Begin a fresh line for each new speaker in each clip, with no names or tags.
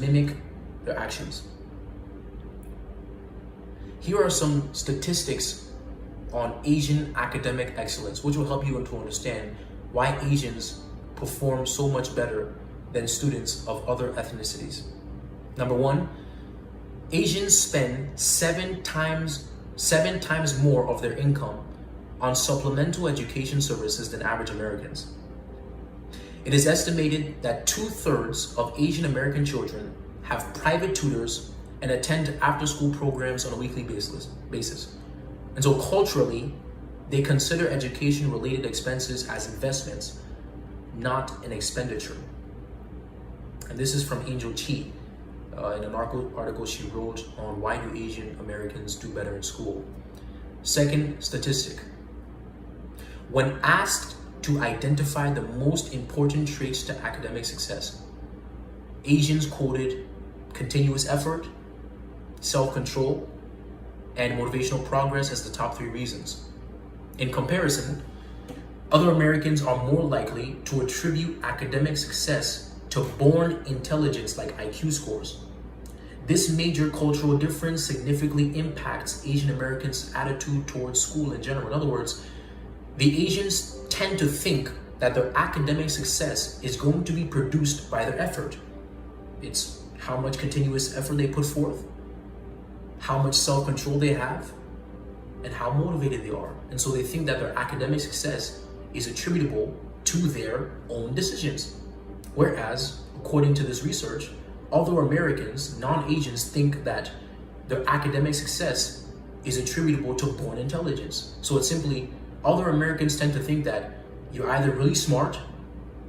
mimic their actions. Here are some statistics on Asian academic excellence, which will help you to understand why Asians perform so much better than students of other ethnicities. Number one, Asians spend seven times more of their income on supplemental education services than average Americans. It is estimated that 2/3 of Asian American children have private tutors and attend after-school programs on a weekly basis. And so culturally, they consider education-related expenses as investments, not an expenditure. And this is from Angel Chi in an article she wrote on why do Asian Americans do better in school. Second statistic. When asked to identify the most important traits to academic success, Asians quoted continuous effort, self-control, and motivational progress as the top 3 reasons. In comparison, other Americans are more likely to attribute academic success to born intelligence like IQ scores. This major cultural difference significantly impacts Asian Americans' attitude towards school in general. In other words, the Asians tend to think that their academic success is going to be produced by their effort. It's how much continuous effort they put forth, how much self-control they have, and how motivated they are. And so they think that their academic success is attributable to their own decisions. Whereas, according to this research, other Americans, non-Asians, think that their academic success is attributable to born intelligence. So it's simply, other Americans tend to think that you're either really smart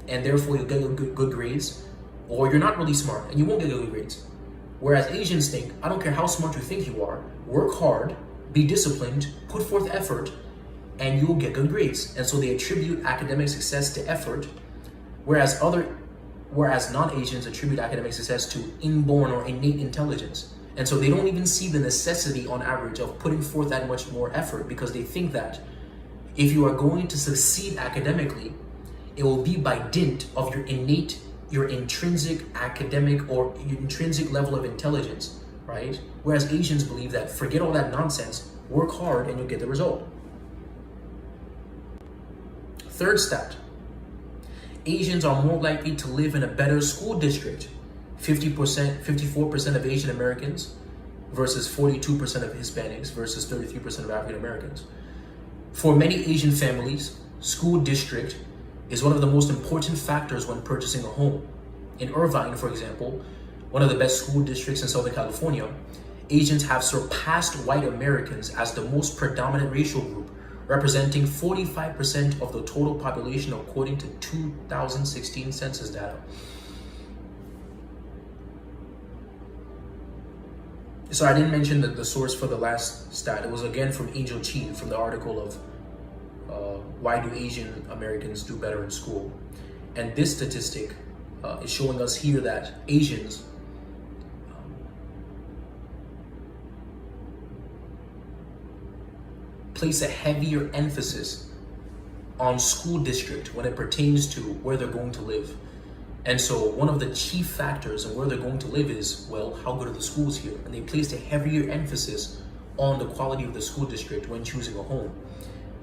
and therefore you'll get good grades, or you're not really smart and you won't get good grades. Whereas Asians think, I don't care how smart you think you are, work hard, be disciplined, put forth effort, and you'll get good grades. And so they attribute academic success to effort, whereas non-Asians attribute academic success to inborn or innate intelligence. And so they don't even see the necessity on average of putting forth that much more effort, because they think that if you are going to succeed academically, it will be by dint of your intrinsic academic or intrinsic level of intelligence, right? Whereas Asians believe that forget all that nonsense, work hard and you'll get the result. Third stat, Asians are more likely to live in a better school district. 54% of Asian Americans versus 42% of Hispanics versus 33% of African Americans. For many Asian families, school district is one of the most important factors when purchasing a home. In Irvine, for example, one of the best school districts in Southern California, Asians have surpassed white Americans as the most predominant racial group, representing 45% of the total population according to 2016 census data. So I didn't mention the source for the last stat. It was again from Angel Chi, from the article of why do Asian Americans do better in school. And this statistic is showing us here that Asians place a heavier emphasis on school district when it pertains to where they're going to live. And so one of the chief factors in where they're going to live is, well, how good are the schools here? And they placed a heavier emphasis on the quality of the school district when choosing a home.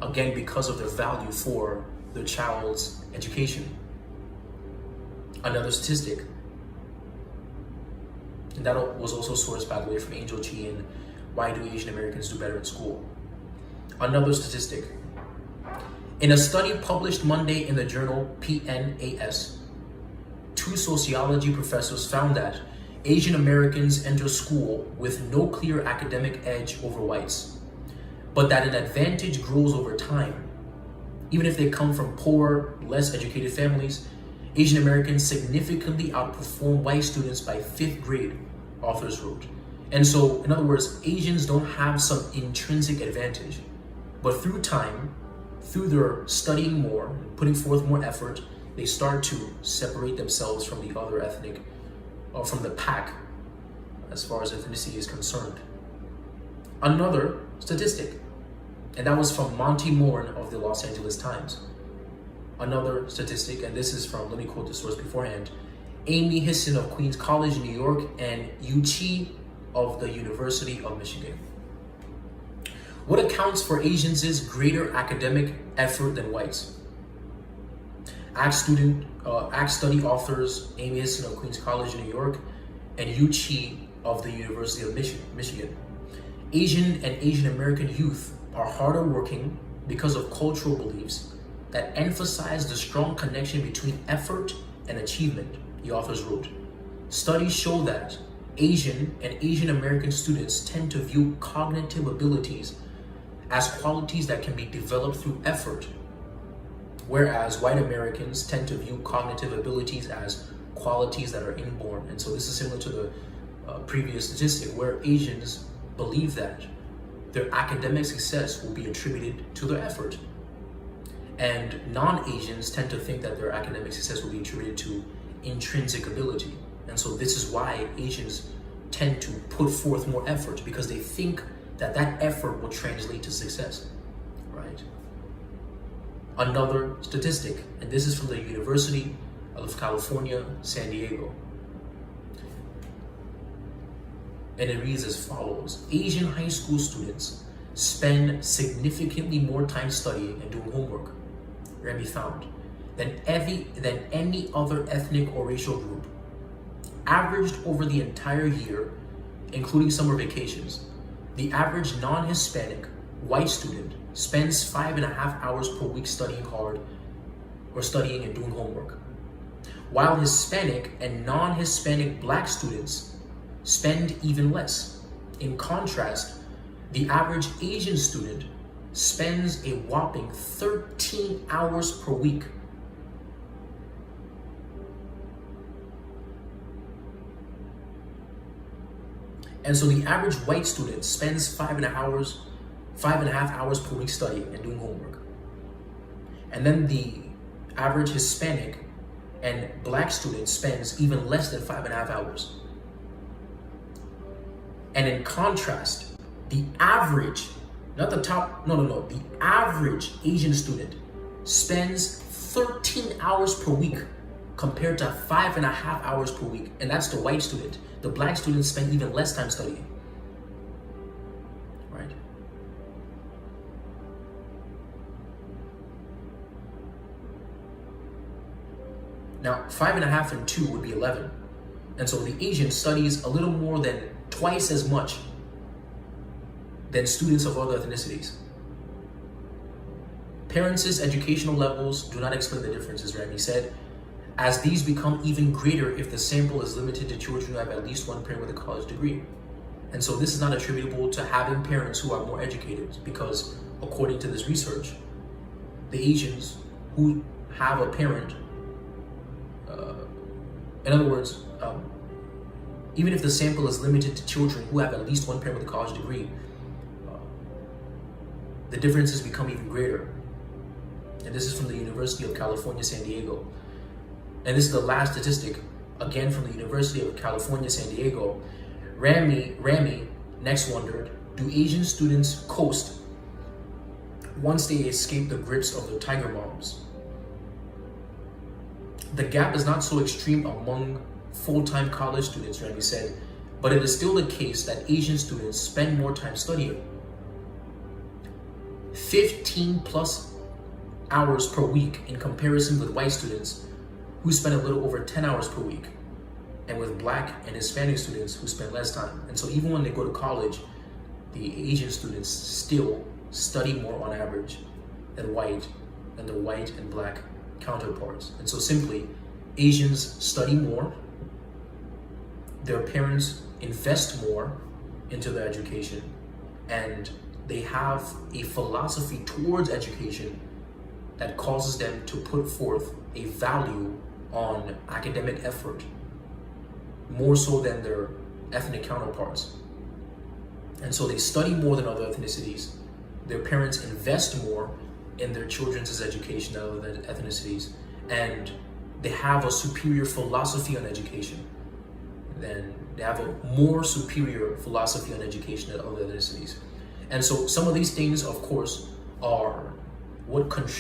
Again, because of their value for their child's education. Another statistic, and that was also sourced, by the way, from Angel Chi and why do Asian Americans do better in school. Another statistic, in a study published Monday in the journal PNAS, 2 sociology professors found that Asian Americans enter school with no clear academic edge over whites, but that an advantage grows over time. Even if they come from poor, less educated families, Asian Americans significantly outperform white students by 5th grade, authors wrote. And so, in other words, Asians don't have some intrinsic advantage, but through time, through their studying more, putting forth more effort, they start to separate themselves from the other ethnic, or from the pack, as far as ethnicity is concerned. Another statistic, and that was from Monty Moore of the Los Angeles Times. Another statistic, and this is from, let me quote the source beforehand, Amy Hisson of Queens College, New York, and Yu Chi of the University of Michigan. What accounts for Asians' greater academic effort than whites? ACT study authors Amy Hisson of Queens College, New York, and Yu Chi of the University of Michigan. Asian and Asian American youth are harder working because of cultural beliefs that emphasize the strong connection between effort and achievement, the authors wrote. Studies show that Asian and Asian American students tend to view cognitive abilities as qualities that can be developed through effort, whereas white Americans tend to view cognitive abilities as qualities that are inborn. And so this is similar to the previous statistic, where Asians believe that their academic success will be attributed to their effort, and non-Asians tend to think that their academic success will be attributed to intrinsic ability. And so this is why Asians tend to put forth more effort, because they think that that effort will translate to success, right? Another statistic, and this is from the University of California, San Diego. And it reads as follows: Asian high school students spend significantly more time studying and doing homework, Remy found, than any other ethnic or racial group. Averaged over the entire year, including summer vacations, the average non-Hispanic white student spends 5.5 hours per week studying hard or studying and doing homework, while Hispanic and non-Hispanic black students spend even less. In contrast, the average Asian student spends a whopping 13 hours per week. And so the average white student spends 5.5 hours per week studying and doing homework. And then the average Hispanic and black student spends even less than 5.5 hours. And in contrast, the average, not the top, the average Asian student spends 13 hours per week compared to 5.5 hours per week. And that's the white student. The black students spend even less time studying, right? Now, 5.5 and 2 would be 11. And so the Asian studies a little more than twice as much than students of other ethnicities. Parents' educational levels do not explain the differences, Remy said, as these become even greater if the sample is limited to children who have at least one parent with a college degree. And so this is not attributable to having parents who are more educated, because according to this research, the Asians who have a parent, in other words, even if the sample is limited to children who have at least one parent with a college degree, the differences become even greater. And this is from the University of California, San Diego. And this is the last statistic, again from the University of California, San Diego. Ramy next wondered, do Asian students coast once they escape the grips of their tiger moms? The gap is not so extreme among full-time college students, Remy said, but it is still the case that Asian students spend more time studying. 15 plus hours per week in comparison with white students who spend a little over 10 hours per week, and with black and Hispanic students who spend less time. And so even when they go to college, the Asian students still study more on average than their white and black counterparts. And so simply, Asians study more, their parents invest more into their education, and they have a philosophy towards education that causes them to put forth a value on academic effort, more so than their ethnic counterparts. And so they study more than other ethnicities. Their parents invest more in their children's education than other ethnicities, and they have a superior philosophy on education. Then they have a more superior philosophy on education than other ethnicities. And so some of these things, of course, are what contribute